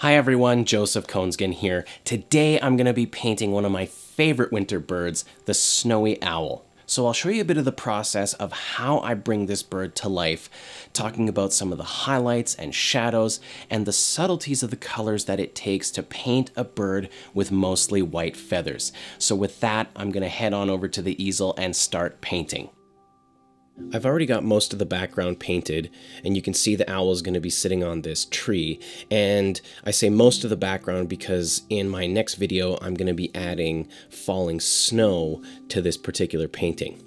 Hi everyone, Joseph Koensgen here. Today I'm going to be painting one of my favorite winter birds, the snowy owl. So I'll show you a bit of the process of how I bring this bird to life, talking about some of the highlights and shadows and the subtleties of the colors that it takes to paint a bird with mostly white feathers. So with that, I'm going to head on over to the easel and start painting. I've already got most of the background painted, and you can see the owl is going to be sitting on this tree. And I say most of the background because in my next video I'm going to be adding falling snow to this particular painting.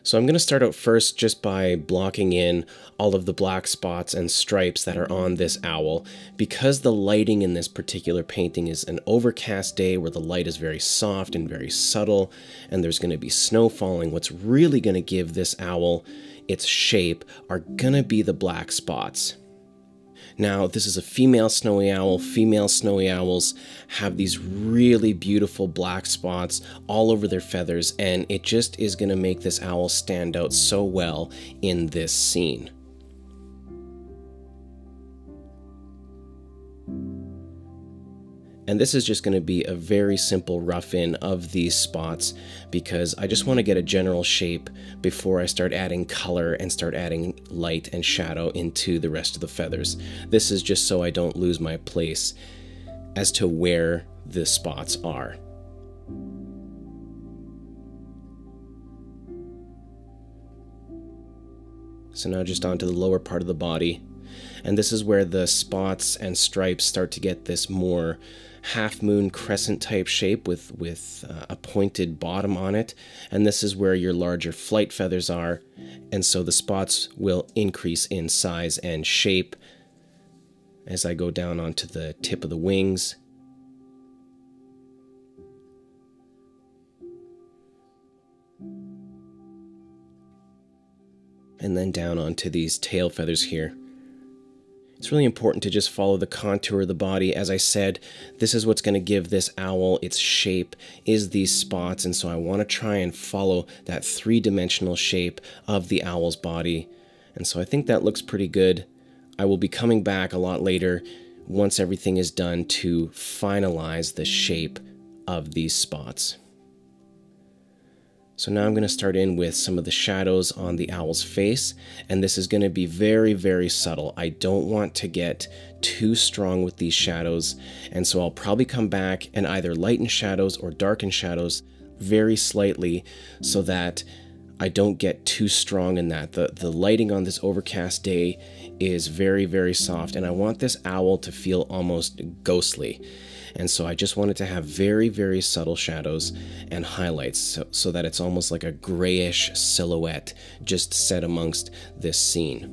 So I'm going to start out first just by blocking in all of the black spots and stripes that are on this owl. Because the lighting in this particular painting is an overcast day where the light is very soft and very subtle, and there's going to be snow falling, what's really going to give this owl its shape are going to be the black spots. Now, this is a female snowy owl. Female snowy owls have these really beautiful black spots all over their feathers, and it just is going to make this owl stand out so well in this scene. And this is just going to be a very simple rough-in of these spots because I just want to get a general shape before I start adding color and start adding light and shadow into the rest of the feathers. This is just so I don't lose my place as to where the spots are. So now just onto the lower part of the body. And this is where the spots and stripes start to get this more half-moon crescent type shape with a pointed bottom on it. And this is where your larger flight feathers are. And so the spots will increase in size and shape as I go down onto the tip of the wings. And then down onto these tail feathers here. It's really important to just follow the contour of the body. As I said, this is what's going to give this owl its shape, is these spots, and so I want to try and follow that three-dimensional shape of the owl's body. And so I think that looks pretty good. I will be coming back a lot later once everything is done to finalize the shape of these spots. So now I'm going to start in with some of the shadows on the owl's face, and this is going to be very, very subtle. I don't want to get too strong with these shadows, and so I'll probably come back and either lighten shadows or darken shadows very slightly so that I don't get too strong in that. The lighting on this overcast day is very, very soft, and I want this owl to feel almost ghostly. And so I just wanted to have very, very subtle shadows and highlights so that it's almost like a grayish silhouette just set amongst this scene.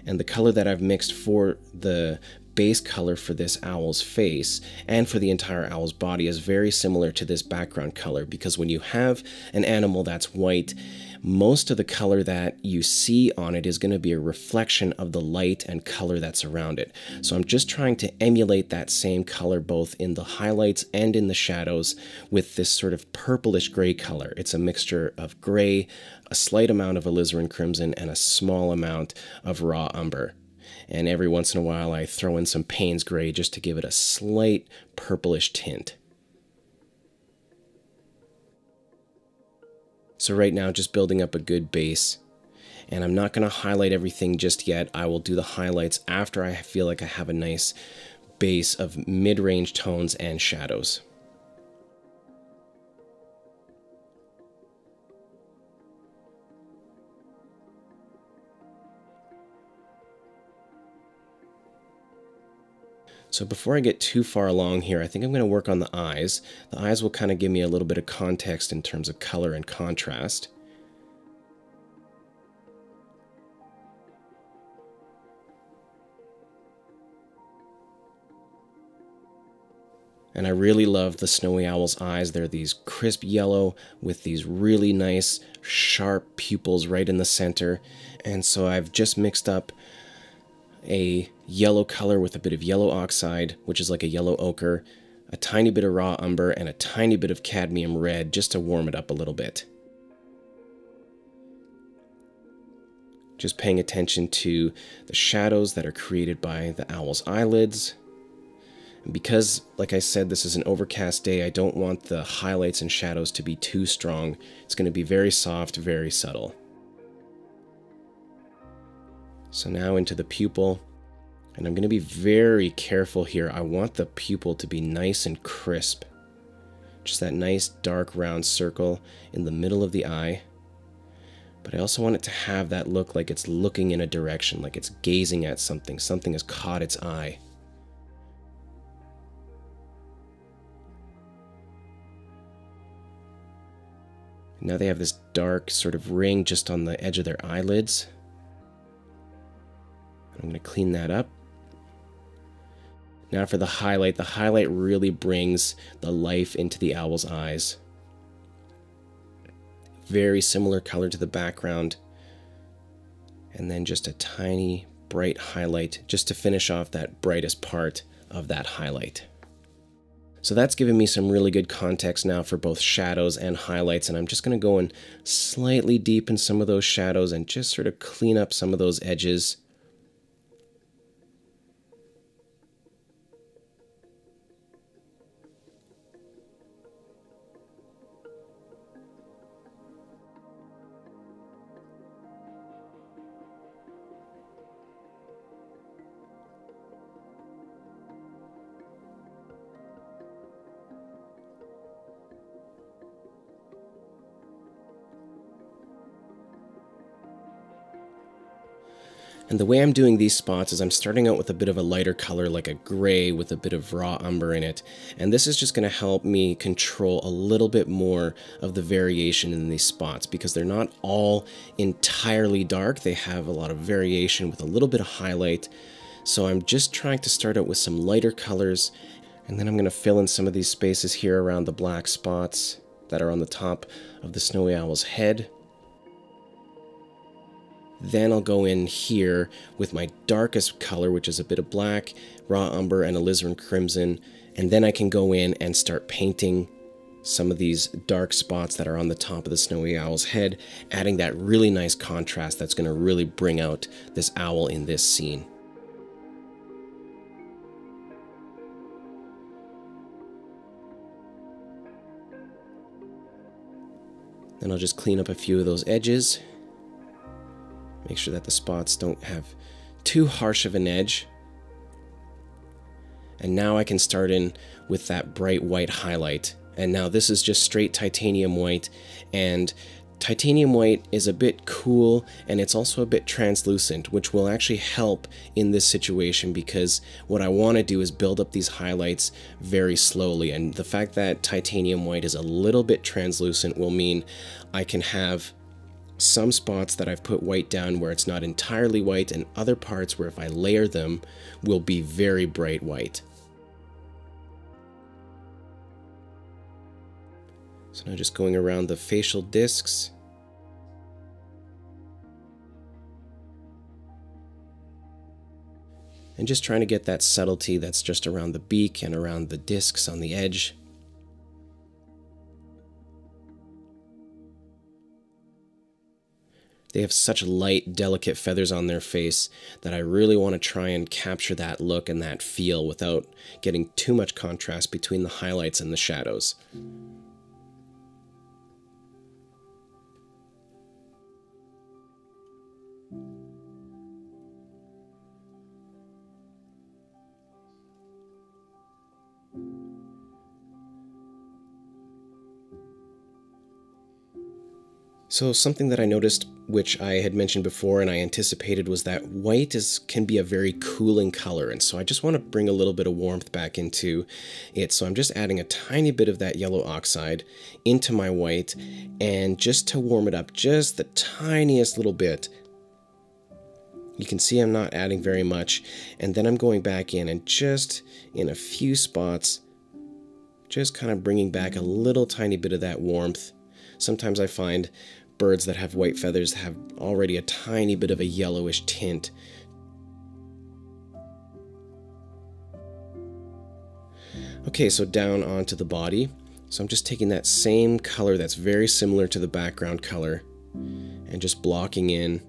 And the color that I've mixed for the base color for this owl's face and for the entire owl's body is very similar to this background color, because when you have an animal that's white, most of the color that you see on it is going to be a reflection of the light and color that's around it. So I'm just trying to emulate that same color both in the highlights and in the shadows with this sort of purplish gray color. It's a mixture of gray, a slight amount of alizarin crimson, and a small amount of raw umber. And every once in a while I throw in some Payne's gray just to give it a slight purplish tint. So right now, just building up a good base, and I'm not going to highlight everything just yet. I will do the highlights after I feel like I have a nice base of mid-range tones and shadows. So before I get too far along here, I think I'm going to work on the eyes. The eyes will kind of give me a little bit of context in terms of color and contrast. And I really love the snowy owl's eyes. They're these crisp yellow with these really nice sharp pupils right in the center. And so I've just mixed up a yellow color with a bit of yellow oxide, which is like a yellow ochre, a tiny bit of raw umber, and a tiny bit of cadmium red just to warm it up a little bit. Just paying attention to the shadows that are created by the owl's eyelids. And because, like I said, this is an overcast day, I don't want the highlights and shadows to be too strong. It's going to be very soft, very subtle. So now into the pupil. And I'm going to be very careful here. I want the pupil to be nice and crisp. Just that nice dark round circle in the middle of the eye. But I also want it to have that look like it's looking in a direction, like it's gazing at something. Something has caught its eye. Now they have this dark sort of ring just on the edge of their eyelids. I'm going to clean that up. Now for the highlight. The highlight really brings the life into the owl's eyes. Very similar color to the background. And then just a tiny bright highlight just to finish off that brightest part of that highlight. So that's given me some really good context now for both shadows and highlights, and I'm just going to go in slightly deep in some of those shadows and just sort of clean up some of those edges. And the way I'm doing these spots is I'm starting out with a bit of a lighter color, like a gray with a bit of raw umber in it. And this is just going to help me control a little bit more of the variation in these spots, because they're not all entirely dark. They have a lot of variation with a little bit of highlight. So I'm just trying to start out with some lighter colors, and then I'm going to fill in some of these spaces here around the black spots that are on the top of the snowy owl's head. Then I'll go in here with my darkest color, which is a bit of black, raw umber, and alizarin crimson. And then I can go in and start painting some of these dark spots that are on the top of the snowy owl's head, adding that really nice contrast that's going to really bring out this owl in this scene. Then I'll just clean up a few of those edges. Make sure that the spots don't have too harsh of an edge. And now I can start in with that bright white highlight. And now this is just straight titanium white. And titanium white is a bit cool, and it's also a bit translucent, which will actually help in this situation, because what I want to do is build up these highlights very slowly. And the fact that titanium white is a little bit translucent will mean I can have some spots that I've put white down where it's not entirely white, and other parts where if I layer them will be very bright white. So now just going around the facial discs. And just trying to get that subtlety that's just around the beak and around the discs on the edge. They have such light, delicate feathers on their face that I really want to try and capture that look and that feel without getting too much contrast between the highlights and the shadows. So something that I noticed, which I had mentioned before and I anticipated, was that white can be a very cooling color, and so I just want to bring a little bit of warmth back into it. So I'm just adding a tiny bit of that yellow oxide into my white, and just to warm it up just the tiniest little bit. You can see I'm not adding very much, and then I'm going back in and just in a few spots, just kind of bringing back a little tiny bit of that warmth. Sometimes I find birds that have white feathers have already a tiny bit of a yellowish tint. Okay, so down onto the body. So I'm just taking that same color that's very similar to the background color and just blocking in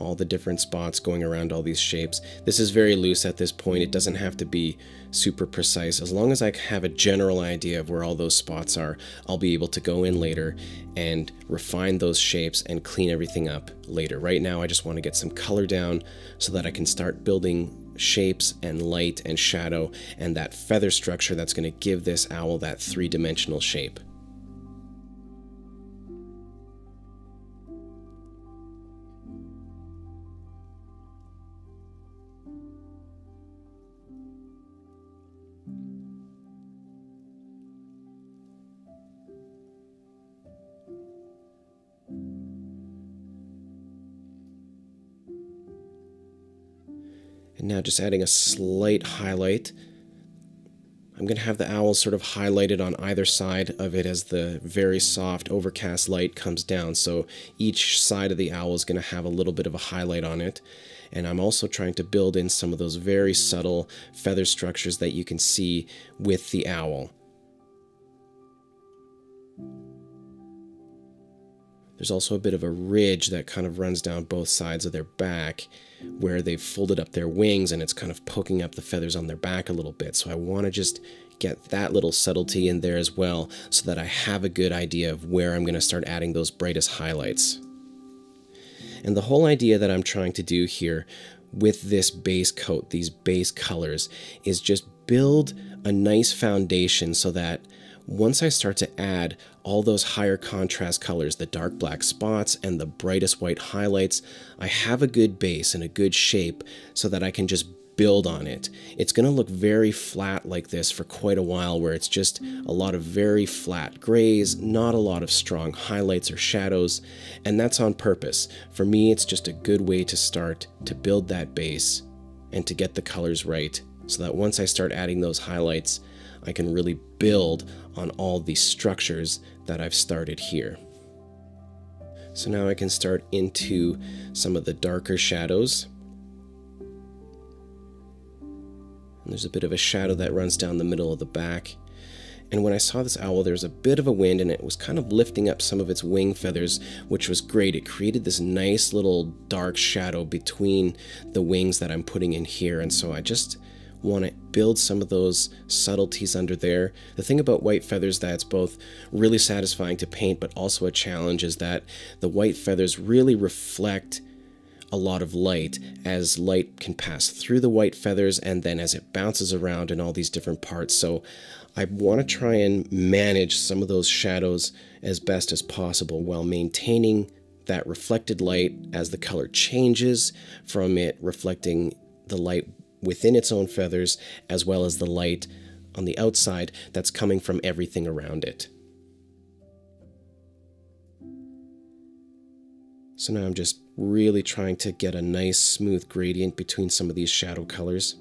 all the different spots going around all these shapes. This is very loose at this point. It doesn't have to be super precise. As long as I have a general idea of where all those spots are, I'll be able to go in later and refine those shapes and clean everything up later. Right now, I just want to get some color down so that I can start building shapes and light and shadow and that feather structure that's going to give this owl that three-dimensional shape. And now just adding a slight highlight. I'm going to have the owl sort of highlighted on either side of it as the very soft overcast light comes down. So each side of the owl is going to have a little bit of a highlight on it. And I'm also trying to build in some of those very subtle feather structures that you can see with the owl. There's also a bit of a ridge that kind of runs down both sides of their back where they've folded up their wings and it's kind of poking up the feathers on their back a little bit. So I want to just get that little subtlety in there as well so that I have a good idea of where I'm going to start adding those brightest highlights. And the whole idea that I'm trying to do here with this base coat, these base colors, is just build a nice foundation so that once I start to add all those higher contrast colors, the dark black spots and the brightest white highlights, I have a good base and a good shape so that I can just build on it. It's going to look very flat like this for quite a while, where it's just a lot of very flat grays, not a lot of strong highlights or shadows, and that's on purpose. For me, it's just a good way to start to build that base and to get the colors right, so that once I start adding those highlights, I can really build on all these structures that I've started here. So now I can start into some of the darker shadows. And there's a bit of a shadow that runs down the middle of the back. And when I saw this owl, there was a bit of a wind and it was kind of lifting up some of its wing feathers, which was great. It created this nice little dark shadow between the wings that I'm putting in here. And so I just want to build some of those subtleties under there. The thing about white feathers that's both really satisfying to paint but also a challenge is that the white feathers really reflect a lot of light, as light can pass through the white feathers and then as it bounces around in all these different parts. So I want to try and manage some of those shadows as best as possible while maintaining that reflected light as the color changes from it reflecting the light within its own feathers, as well as the light on the outside that's coming from everything around it. So now I'm just really trying to get a nice smooth gradient between some of these shadow colors.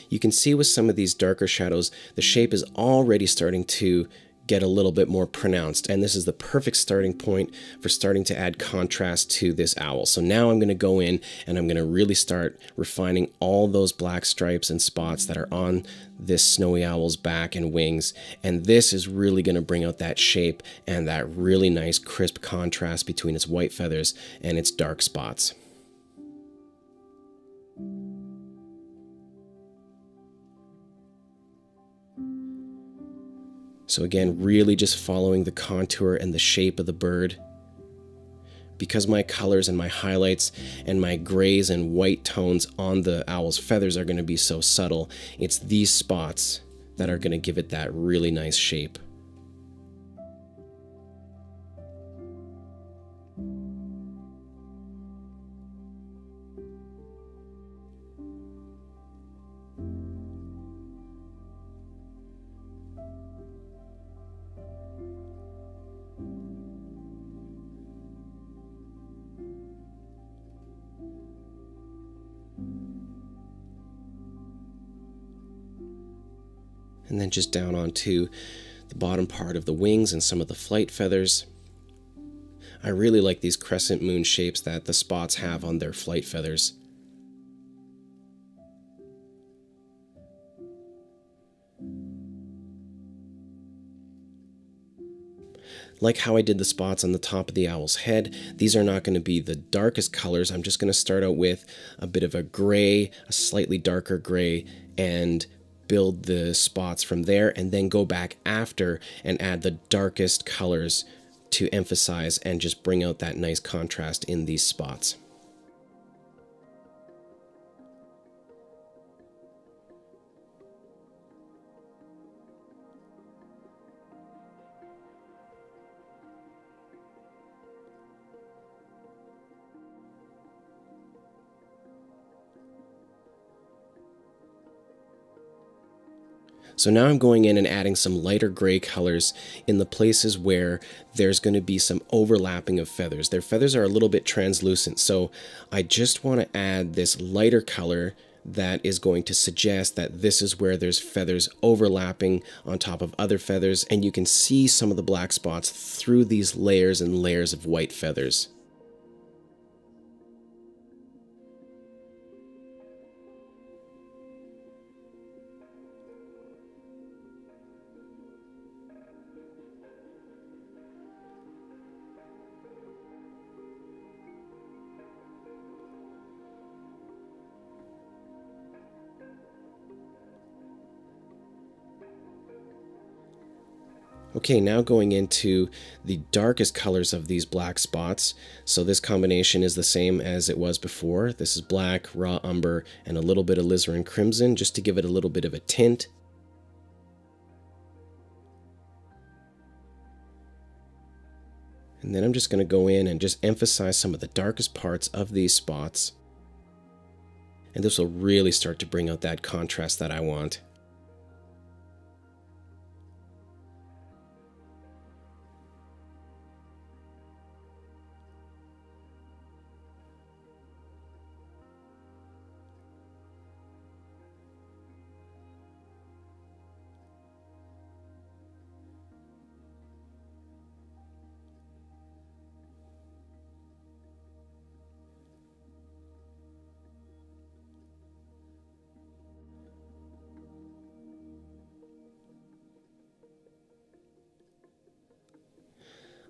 You can see with some of these darker shadows, the shape is already starting to get a little bit more pronounced, and this is the perfect starting point for starting to add contrast to this owl. So now I'm going to go in and I'm going to really start refining all those black stripes and spots that are on this snowy owl's back and wings, and this is really going to bring out that shape and that really nice crisp contrast between its white feathers and its dark spots. So again, really just following the contour and the shape of the bird. Because my colors and my highlights and my grays and white tones on the owl's feathers are going to be so subtle, it's these spots that are going to give it that really nice shape. And then just down onto the bottom part of the wings and some of the flight feathers. I really like these crescent moon shapes that the spots have on their flight feathers. Like how I did the spots on the top of the owl's head, these are not going to be the darkest colors. I'm just going to start out with a bit of a gray, a slightly darker gray, and build the spots from there, and then go back after and add the darkest colors to emphasize and just bring out that nice contrast in these spots. So now I'm going in and adding some lighter gray colors in the places where there's going to be some overlapping of feathers. Their feathers are a little bit translucent, so I just want to add this lighter color that is going to suggest that this is where there's feathers overlapping on top of other feathers, and you can see some of the black spots through these layers and layers of white feathers. Okay, now going into the darkest colors of these black spots. So this combination is the same as it was before. This is black, raw umber, and a little bit of alizarin crimson, just to give it a little bit of a tint. And then I'm just going to go in and just emphasize some of the darkest parts of these spots. And this will really start to bring out that contrast that I want.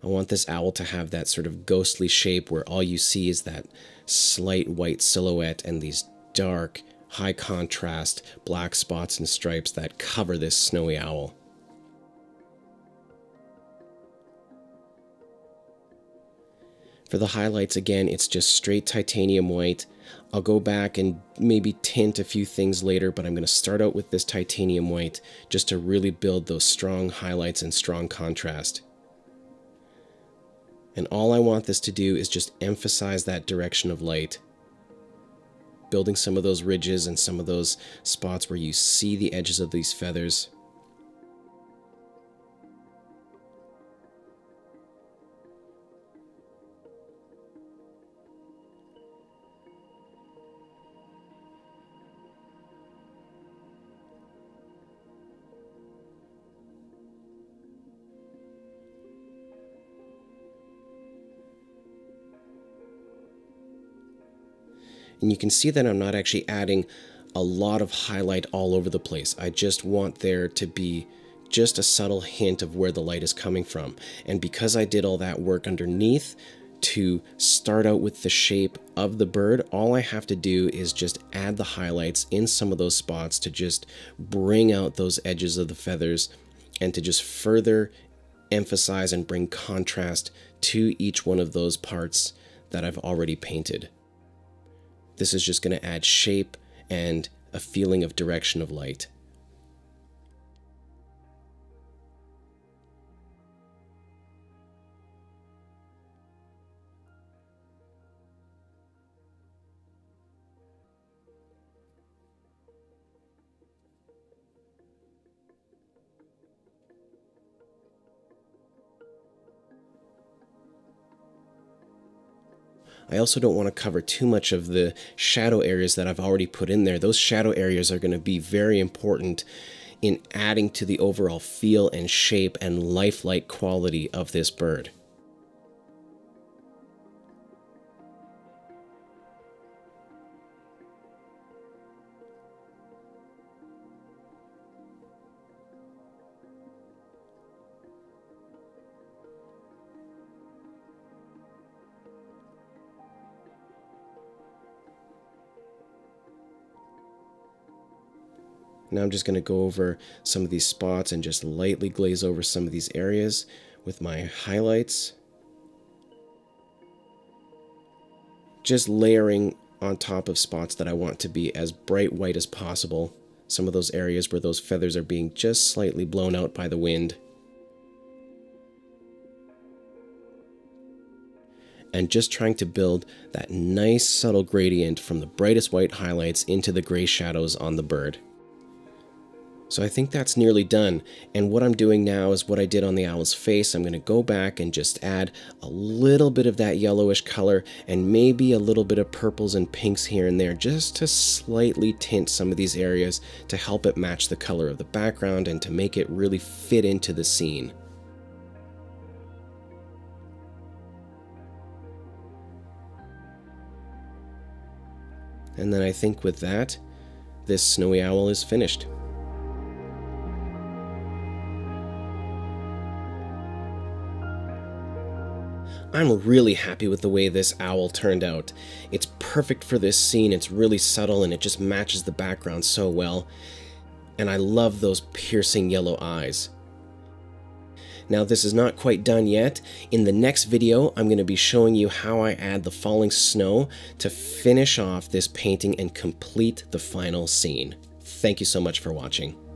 I want this owl to have that sort of ghostly shape where all you see is that slight white silhouette and these dark, high contrast black spots and stripes that cover this snowy owl. For the highlights, again, it's just straight titanium white. I'll go back and maybe tint a few things later, but I'm going to start out with this titanium white just to really build those strong highlights and strong contrast. And all I want this to do is just emphasize that direction of light. Building some of those ridges and some of those spots where you see the edges of these feathers. And you can see that I'm not actually adding a lot of highlight all over the place. I just want there to be just a subtle hint of where the light is coming from. And because I did all that work underneath to start out with the shape of the bird, all I have to do is just add the highlights in some of those spots to just bring out those edges of the feathers and to just further emphasize and bring contrast to each one of those parts that I've already painted. This is just going to add shape and a feeling of direction of light. I also don't want to cover too much of the shadow areas that I've already put in there. Those shadow areas are going to be very important in adding to the overall feel and shape and lifelike quality of this bird. Now I'm just going to go over some of these spots and just lightly glaze over some of these areas with my highlights. Just layering on top of spots that I want to be as bright white as possible. Some of those areas where those feathers are being just slightly blown out by the wind. And just trying to build that nice subtle gradient from the brightest white highlights into the gray shadows on the bird. So I think that's nearly done, and what I'm doing now is what I did on the owl's face. I'm going to go back and just add a little bit of that yellowish color and maybe a little bit of purples and pinks here and there, just to slightly tint some of these areas to help it match the color of the background and to make it really fit into the scene. And then I think with that, this snowy owl is finished. I'm really happy with the way this owl turned out. It's perfect for this scene, it's really subtle and it just matches the background so well. And I love those piercing yellow eyes. Now this is not quite done yet. In the next video, I'm going to be showing you how I add the falling snow to finish off this painting and complete the final scene. Thank you so much for watching.